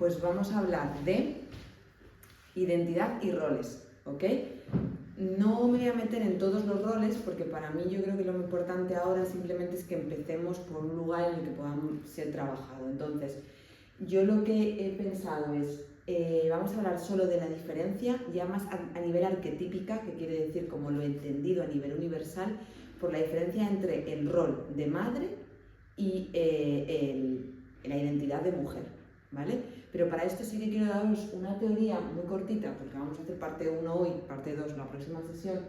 pues vamos a hablar de identidad y roles, ¿ok? No me voy a meter en todos los roles porque para mí yo creo que lo importante ahora simplemente es que empecemos por un lugar en el que podamos ser trabajado. Entonces, yo lo que he pensado es, vamos a hablar solo de la diferencia, ya más a nivel arquetípica, que quiere decir como lo he entendido a nivel universal, por la diferencia entre el rol de madre y la identidad de mujer, ¿vale? Pero para esto sí que quiero daros una teoría muy cortita, porque vamos a hacer parte 1 hoy, parte 2 la próxima sesión,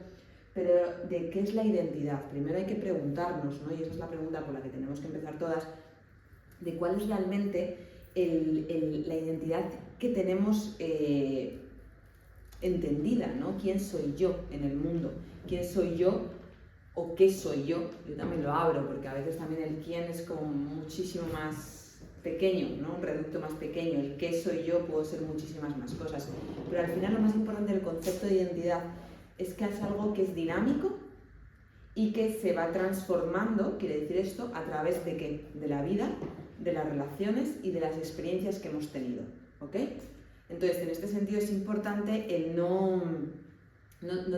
pero de qué es la identidad. Primero hay que preguntarnos, ¿no? Y esa es la pregunta por la que tenemos que empezar todas, de cuál es realmente la identidad que tenemos entendida, ¿no? ¿Quién soy yo en el mundo? ¿Quién soy yo o qué soy yo? Yo también lo abro, porque a veces también el quién es como muchísimo más pequeño, ¿no? Un reducto más pequeño. El qué soy yo puedo ser muchísimas más cosas. Pero al final lo más importante del concepto de identidad es que es algo que es dinámico y que se va transformando, quiere decir esto, a través de ¿qué? De la vida, de las relaciones y de las experiencias que hemos tenido, ¿ok? Entonces, en este sentido es importante el no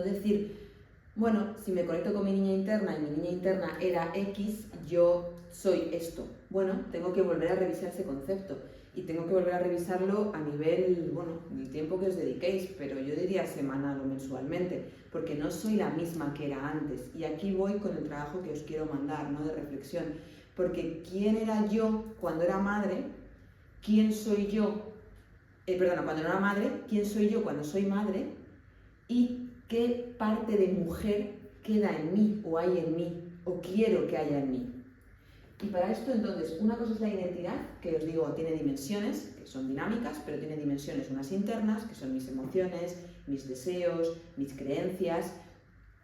decir, bueno, si me conecto con mi niña interna y mi niña interna era X, yo soy esto. Bueno, tengo que volver a revisar ese concepto y tengo que volver a revisarlo a nivel, bueno, del tiempo que os dediquéis, pero yo diría semanal o mensualmente, porque no soy la misma que era antes. Y aquí voy con el trabajo que os quiero mandar, ¿no? De reflexión, porque ¿quién era yo cuando era madre? ¿Quién soy yo? Cuando no era madre, ¿quién soy yo cuando soy madre? Y qué parte de mujer queda en mí o hay en mí o quiero que haya en mí. Y para esto entonces, una cosa es la identidad, que os digo tiene dimensiones, que son dinámicas, pero tiene dimensiones unas internas, que son mis emociones, mis deseos, mis creencias,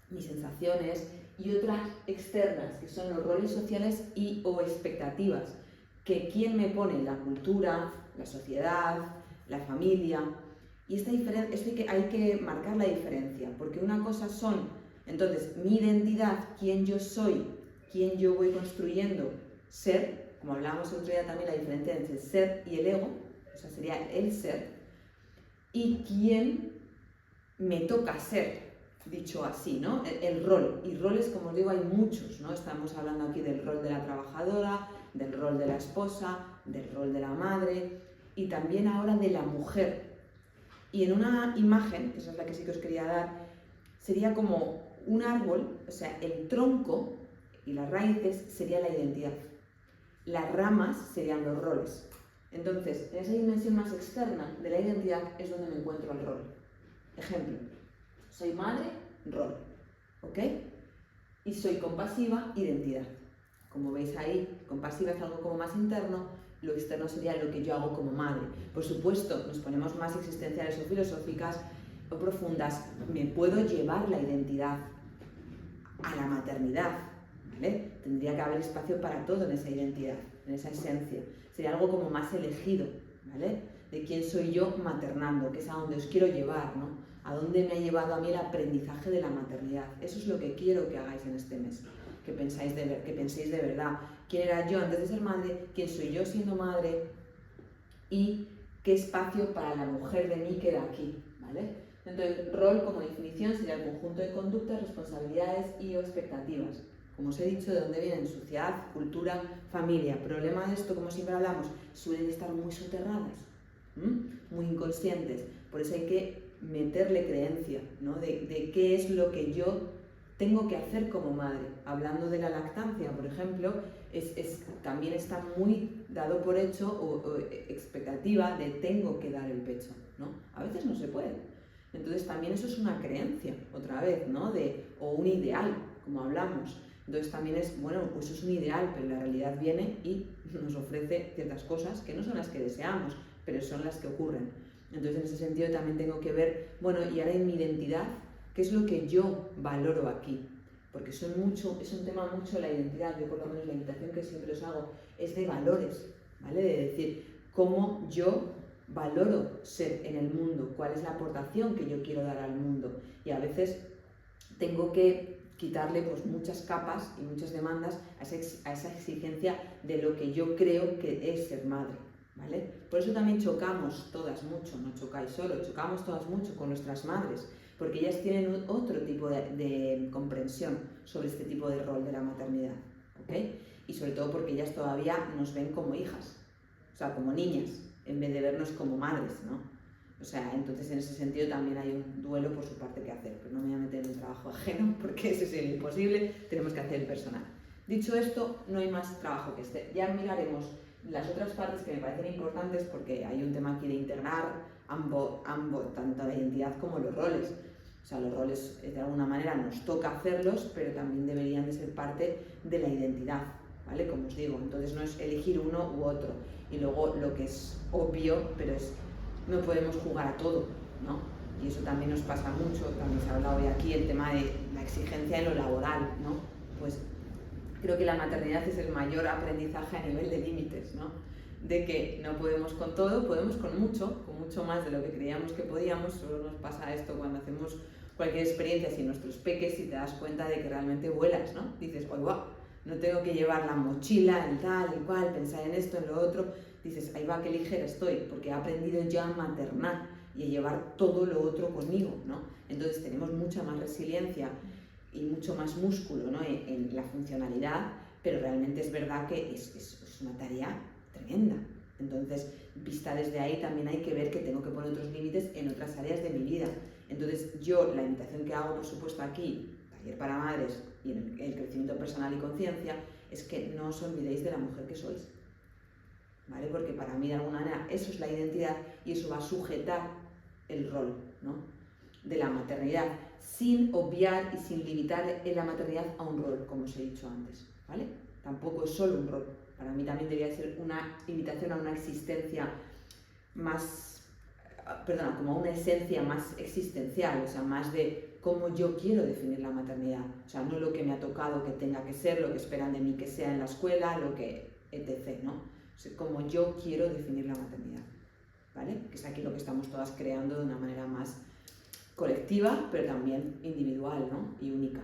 mis sensaciones, y otras externas, que son los roles sociales y o expectativas, que quién me pone, la cultura, la sociedad, la familia. Y esto hay que marcar la diferencia, porque una cosa son, entonces, mi identidad, quién yo soy, quién yo voy construyendo, ser, como hablábamos el otro día también, la diferencia entre ser y el ego, o sea, sería el ser, y quién me toca ser, dicho así, ¿no? El rol, y roles, como os digo, hay muchos, ¿no? Estamos hablando aquí del rol de la trabajadora, del rol de la esposa, del rol de la madre, y también ahora de la mujer. Y en una imagen, que esa es la que sí que os quería dar, sería como un árbol, o sea, el tronco y las raíces sería la identidad. Las ramas serían los roles. Entonces, en esa dimensión más externa de la identidad es donde me encuentro el rol. Ejemplo, soy madre, rol, ¿ok? Y soy compasiva, identidad. Como veis ahí, compasiva es algo como más interno, lo externo sería lo que yo hago como madre. Por supuesto, nos ponemos más existenciales o filosóficas o profundas. Me puedo llevar la identidad a la maternidad, ¿vale? Tendría que haber espacio para todo en esa identidad, en esa esencia. Sería algo como más elegido, ¿vale? De quién soy yo maternando, que es a donde os quiero llevar, ¿no? A dónde me ha llevado a mí el aprendizaje de la maternidad. Eso es lo que quiero que hagáis en este mes. Que penséis de verdad quién era yo antes de ser madre, quién soy yo siendo madre y qué espacio para la mujer de mí queda aquí, ¿vale? Entonces, rol como definición sería el conjunto de conductas, responsabilidades y expectativas. Como os he dicho, de dónde vienen: sociedad, cultura, familia. Problema de esto, como siempre hablamos, suelen estar muy soterradas, muy inconscientes. Por eso hay que meterle creencia, ¿no? De qué es lo que yo tengo que hacer como madre. Hablando de la lactancia, por ejemplo, también está muy dado por hecho o expectativa de tengo que dar el pecho, ¿no? A veces no se puede. Entonces también eso es una creencia, otra vez, ¿no? O un ideal, como hablamos. Entonces también es, bueno, pues eso es un ideal, pero la realidad viene y nos ofrece ciertas cosas que no son las que deseamos, pero son las que ocurren. Entonces en ese sentido también tengo que ver, bueno, y ahora en mi identidad, ¿qué es lo que yo valoro aquí? Porque es un tema mucho la identidad. Yo por lo menos la invitación que siempre os hago es de valores, ¿vale? De decir, cómo yo valoro ser en el mundo, cuál es la aportación que yo quiero dar al mundo. Y a veces tengo que quitarle pues muchas capas y muchas demandas a esa exigencia de lo que yo creo que es ser madre, ¿vale? Por eso también chocamos todas mucho, no chocáis solo, chocamos todas mucho con nuestras madres, porque ellas tienen otro tipo de comprensión sobre este tipo de rol de la maternidad, ¿ok? Y sobre todo porque ellas todavía nos ven como hijas, o sea, como niñas, en vez de vernos como madres, ¿no? O sea, entonces en ese sentido también hay un duelo por su parte que hacer, pero no me voy a meter en un trabajo ajeno porque eso es imposible, tenemos que hacer el personal. Dicho esto, no hay más trabajo que este. Ya miraremos las otras partes que me parecen importantes porque hay un tema aquí de integrar ambos, tanto la identidad como los roles. O sea, los roles de alguna manera nos toca hacerlos, pero también deberían de ser parte de la identidad, ¿vale? Como os digo, entonces no es elegir uno u otro. Y luego lo que es obvio, pero es no podemos jugar a todo, ¿no? Y eso también nos pasa mucho, también se ha hablado hoy aquí, el tema de la exigencia en lo laboral, ¿no? Pues creo que la maternidad es el mayor aprendizaje a nivel de límites, ¿no? De que no podemos con todo, podemos con mucho más de lo que creíamos que podíamos. Solo nos pasa esto cuando hacemos cualquier experiencia sin nuestros peques y te das cuenta de que realmente vuelas, ¿no? Dices, ¡ay, guau! No tengo que llevar la mochila, el tal, el cual, pensar en esto, en lo otro. Dices, ahí va, qué ligera estoy, porque he aprendido ya a maternar y a llevar todo lo otro conmigo, ¿no? Entonces tenemos mucha más resiliencia y mucho más músculo, ¿no? en la funcionalidad, pero realmente es verdad que es una tarea tremenda. Entonces, vista desde ahí, también hay que ver que tengo que poner otros límites en otras áreas de mi vida. Entonces, yo, la invitación que hago, por supuesto, aquí, Taller para Madres y en el crecimiento personal y conciencia, es que no os olvidéis de la mujer que sois, ¿vale? Porque para mí, de alguna manera, eso es la identidad y eso va a sujetar el rol, ¿no? De la maternidad, sin obviar y sin limitar en la maternidad a un rol, como os he dicho antes, ¿vale? Tampoco es solo un rol. Para mí también debería ser una invitación a una existencia más, como a una esencia más existencial, o sea, más de cómo yo quiero definir la maternidad, o sea, no lo que me ha tocado que tenga que ser, lo que esperan de mí que sea en la escuela, lo que etc., ¿no? O sea, cómo yo quiero definir la maternidad, ¿vale? Que es aquí lo que estamos todas creando de una manera más colectiva, pero también individual, ¿no? Y única.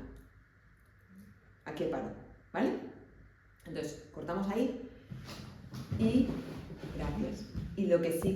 Aquí paro, ¿vale? Entonces, cortamos ahí y gracias. Y lo que sí